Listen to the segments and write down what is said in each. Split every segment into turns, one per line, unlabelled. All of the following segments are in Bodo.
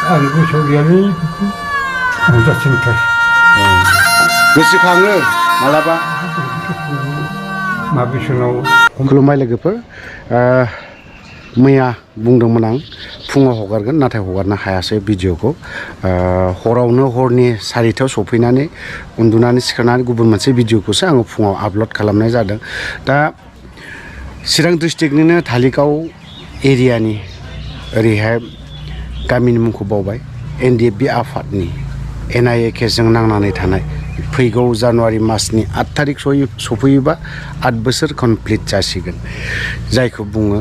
आं गोसोआव गैयालै रंजासिनथार
गोसोखाङो मालाबा
माबे समाव
खुलुमबाय लोगोफोर मैया बुंदोंमोन आं फुङाव हगारगोन नाथाय हगारनो हायासै भिडिअखौ हरावनो हरनि 4टायाव सफैनानै उन्दुनानै सिखारनानै गुबुन मोनसे भिडिअखौसो आङो फुङाव आपल'ड खालामनाय जादों दा चिरां डिस्ट्रिक्टनिनो धालिगाव एरियानि ओरैहाय गामिनि मुंखौ बावबाय NDFB आफादनि NIA केसजों नांनानै थानाय फैगौ जानुवारि मासनि 8 तारिख सफैयोबा 8 बोसोर कमप्लिट जासिगोन जायखौ बुङो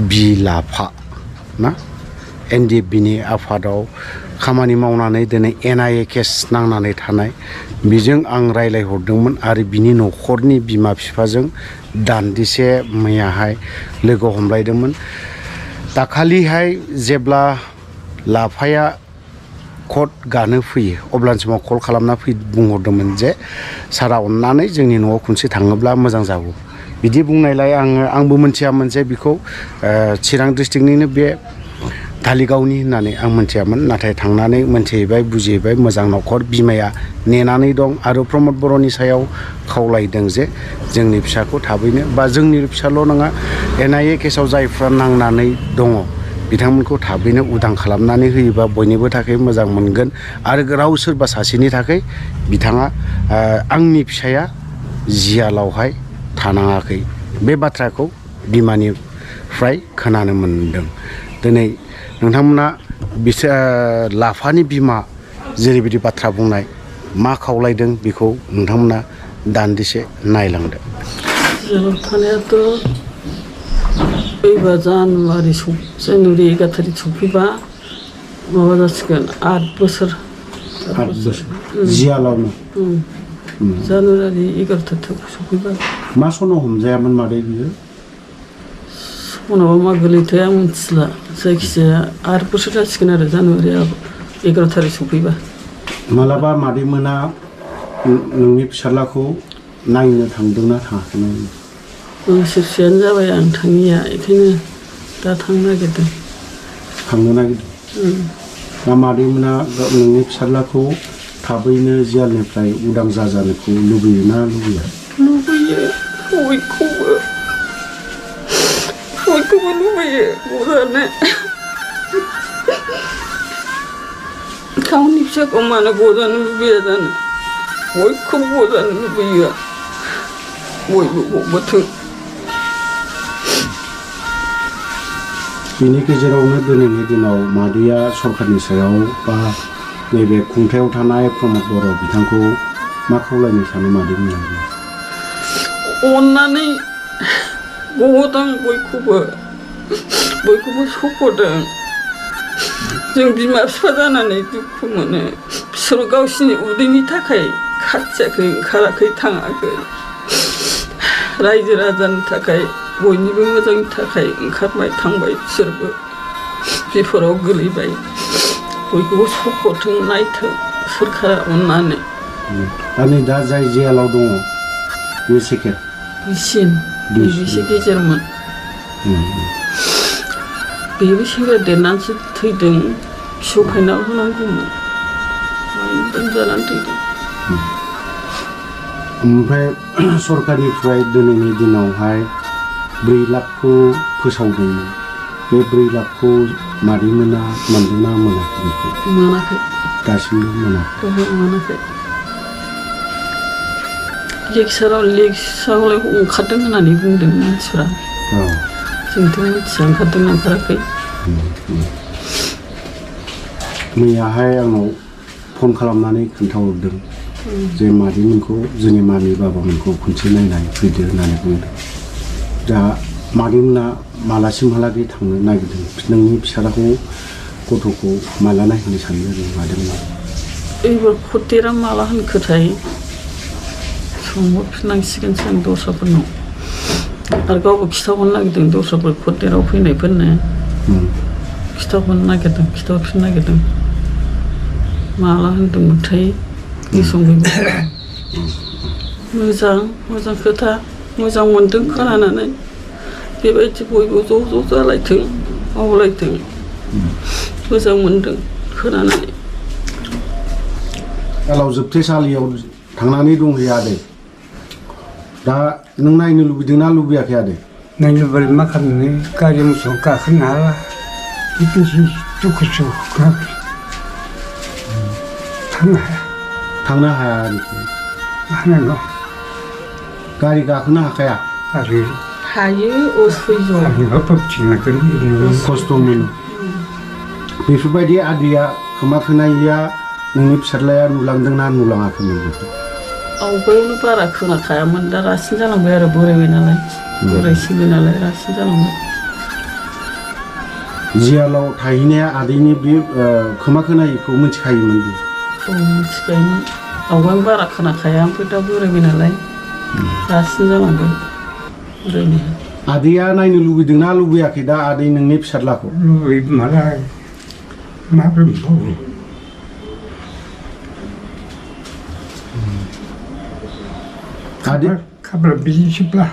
बिलाफा ना NDFBनि आफादाव खामानि मावनानै दिनै NIA केस नांनानै थानाय बिजों आं रायलायहरदोंमोन आरो बिनि न'खरनि बिमा बिफाजों दान्दिसे मैयाहाय लोगो हमलायदोंमोन दाखालिहाय जेब्ला लाफाया कट गानो फैयो अब्लानि समाव कल खालामना बुंहरदोंमोन जे सारा अननानै जोंनि न'आव खनसे थाङोब्ला मोजां जागौ बिदि बुंनायलाय आंबो मोनथियामोन जे बिखौ चिरां डिस्ट्रिक्टनिनो बे धालिगावनि होननानै आं मोनथियामोन नाथाय थांनानै मोनथिहैबाय बुजिहैबाय मोजां न'खर बिमाया नेनानै दं आरो प्रमद बर'नि सायाव खावलायदों जे जोंनि फिसाखौ थाबैनो बा जोंनि फिसाल' नङा NIA केसाव जायफ्रा नांनानै दङ बिथांमोनखौ थाबैनो उदां खालामनानै होयोबा बयनिबो थाखाय मोजां मोनगोन आरो राव सोरबा सासेनि थाखाय बिथाङा आंनि फिसाया जियालावहाय थानाङाखै बे बाथ्राखौ बिमानिफ्राय खोनानो मोनदों दिनै नोंथांमोना लाफानि बिमा जेरैबायदि बाथ्रा बुंनाय मा खावलायदों बेखौ नोंथांमोना दान्दिसे नायलांदो
थानायाथ' फैबा जानुवारि 11 तारिख सफैबा माबा जासिगोन 8 बोसोर
जियालावनो
जानुवारि 11 तारिख सफैबा
मा सनाव हमजायामोन मादै बियो
सनाव मा गोलैथाय आं मिथिला जायखिजाया 8 बोसोर जासिगोन आरो जानुवारि 11 तारिख सफैबा
मालाबा मादै मोना नोंनि फिसालाखौ नायनो थांदोंना थाङाखैमोन
बोसोरसेयानो जाबाय आं थाङिया बेखायनो दा थांनो नागिरदों
दा मादै मोना नोंनि फिसालाखौ थाबैनो जेलनिफ्राय उदां जाजानोखौ लुबैयोना लुबैया
लुबैयो बयखौबो लुबैयो गजानो गावनि फिसाखौ मानो गजानो लुबैया जानो बयखौबो गजानो लुबैयो बयबो गबोथों
बेनि गेजेरावनो दिनैनि दिनाव मादैया सरकारनि सायाव बा नैबे खुंथायाव थानाय प्रमद बर' बिथांखौ मा खावलायनो सानो मादै मोना
अननानै गहोदों बयखौबो सख'दों जों बिमा बिफा जानानै दुखु मोनो बिसोर गावसिनि उदैनि थाखाय खाथियाखै ओंखाराखै थाङाखै रायजो राजानि थाखाय बयनिबो मोजांनि थाखाय ओंखारबाय थांबाय बिसोरबो बिफोराव गोलैबाय बयखौबो सख'थों नायथों सोरखारा अननानै
दा जाय जेलाव दङ बे सेकेन्ड
बिसे गेजेरमोन बेबो सेंग्रा देरनानैसो थैदों फिसौ फाइनाल होनांगौमोन लोमजानानै थैदों
ओमफ्राय सरकारनिफ्राय दिनैनि दिनावहाय 4 लाखखौ फोसावदों बे 4 लाखखौ मादै मोना मोनदोंना मोनाखै दासिमबो मोनाखै लेक्सारावलाय ओंखारदों होननानै बुंदों मानसिफ्रा जोंथ' मिथिया ओंखारदोंना ओंखाराखै मैयाहाय आंनाव फन खालामनानै खोन्थाहरदों जे मादैमोनखौ जोंनि मामि बाबामोनखौ खनसे नायनानै फैदो होननानै बुंदों दा मादैमोना मालासिमहालागै थांनो नागिरदों नोंनि फिसालाखौ गथ'खौ माला नायहोनो सानो आरो मादैमोना
एबार खतेरा माला होनखोथाय सोंहरफिननांसिगोन जों दस्राफोरनाव आरो गावबो खिथाहरनो नागिरदों दस्राफोर खतेराव फैनायफोरनो खिथाहरफिननो नागिरदों माला होनदोंमोनथाय मोजां खोथा मोजां मोनदों खोनानानै बेबायदि बयबो ज' जालायथों मावलायथों मोजां मोनदों खोनानानै
एलाव जोबथेसालियाव थांनानै दंहैयो आदै दा नों नायनो लुबैदोंना लुबैयाखै आदै
नायनो बोरै मा खालामनो गारि मथर गाखोनो हाला बिदिनोसै दुखु सुखु
थांनो हाया आरोखि
हानांगौ
गारि गाखोनो हाखाया
गारि
हायो असैज'
हायोबा फैफिननांगोन
खस्थ' मोनो बेफोरबायदि आदैया खोमा खोनायैया नोंनि फिसाज्लाया नुलांदोंना नुलाङाखैमोन बेखौ
आवगायावनो बारा खोनाखायामोन दा रासिन जालांबाय आरो बोरायबाय नालाय बोरायसिगोन नालाय रासिन जालांबाय
जियालाव थाहैनाया आदैनि बे खोमा खोनायैखौ मिथिखायोमोन बे
औ मिथिखायोमोन आवगायावनो बारा खोनाखाया ओमफ्राय दा बोरायबाय नालाय रासिन जालांबाय बोरायनाया
आदैया नायनो लुबैदोंना लुबैयाखै दा आदै नोंनि फिसाज्लाखौ
लुबैयो मालाय माबोरै बुंबावो
आदै
खाब्ला बिदिसोब्ला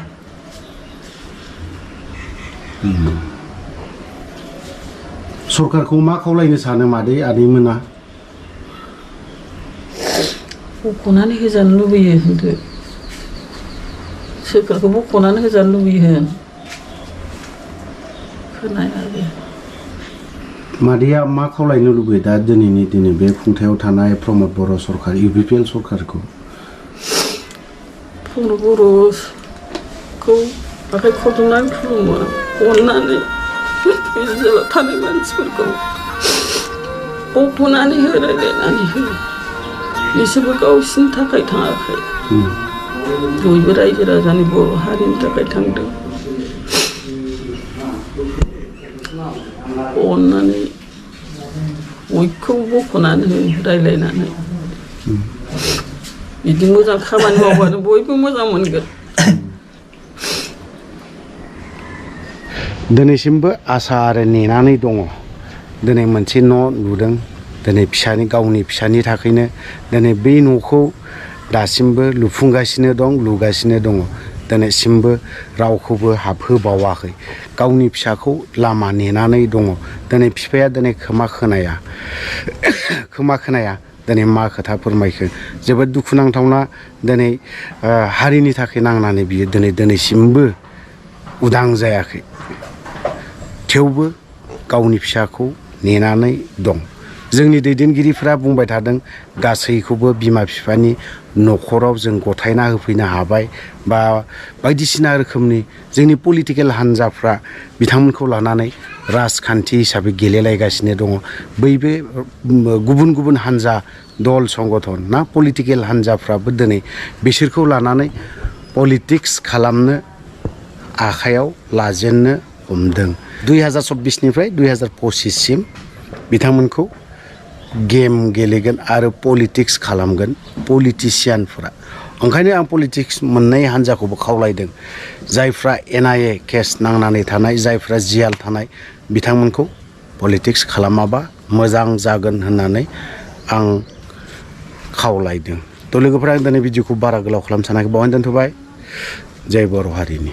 सरकारखौ मा खावलायनो सानो मादै आदैमोना
बख'नानै होजानो लुबैयो होनदो सोरखारखौ बख'नानै होजानो लुबैयो खोनाया बे
मादैया मा खावलायनो लुबैयो दा दिनै बे खुंथायाव थानाय प्रमद बर' सरकार UPPL सरकारखौ
प्रमद बर'खौ आखाइ खबजोबनानै खुलुमो अननानै जेला थानाय मानसिफोरखौ बख'नानै हो रायलायनानै हो बिसोरबो गावसिनि थाखाय थाङाखै बयबो रायजो राजानि बर' हारिनि थाखाय थांदों अननानै बयखौबो बख'नानै हो रायलायनानै बिदि मोजां खामानि मावबानो बयबो मोजां मोनगोन
दिनैसिमबो आसा आरो नेनानै दङ दिनै मोनसे न' लुदों दिनै गावनि फिसानि थाखायनो दिनै बै न'खौ दासिमबो लुफुंगासिनो दं लुगासिनो दङ दिनैसिमबो रावखौबो हाबहोबावाखै गावनि फिसाखौ लामा नेनानै दङ दिनै बिफाया दिनै खोमा खोनाया दिनै मा खोथा फोरमायखो जोबोद दुखुनांथावना दिनै हारिनि थाखाय नांनानै बियो दिनैसिमबो उदां जायाखै थेवबो गावनि फिसाखौ नेनानै दं जोंनि दैदेनगिरिफ्रा बुंबाय थादों गासैखौबो बिमा बिफानि न'खराव जों गथायना होफैनो हाबाय बा बायदिसिना रोखोमनि जोंनि पलिटिकेल हान्जाफ्रा बिथांमोनखौ लानानै राजखान्थि हिसाबै गेलेलायगासिनो दङ बैबे गुबुन हान्जा दल संगठन ना पलिटिकेल हान्जाफ्राबो दिनै बिसोरखौ लानानै पलिटिक्स खालामनो आखायाव लाजेननो हमदों 2024निफ्राय 2025सिम बिथांमोनखौ गेम गेलेगोन आरो पलिटिक्स खालामगोन पलिटिसियानफोरा ओंखायनो आं पलिटिक्स मोननै हान्जाखौबो खावलायदों जायफ्रा NIA केस नांनानै थानाय जायफ्रा जियाल थानाय बिथांमोनखौ पलिटिक्स खालामाबा मोजां जागोन होननानै आं खावलायदों थ' लोगोफोरा आं दिनै भिडिअखौ बारा गोलाव खालामनो सानाखै बावहाय दोनथ'बाय जय बर' हारिनि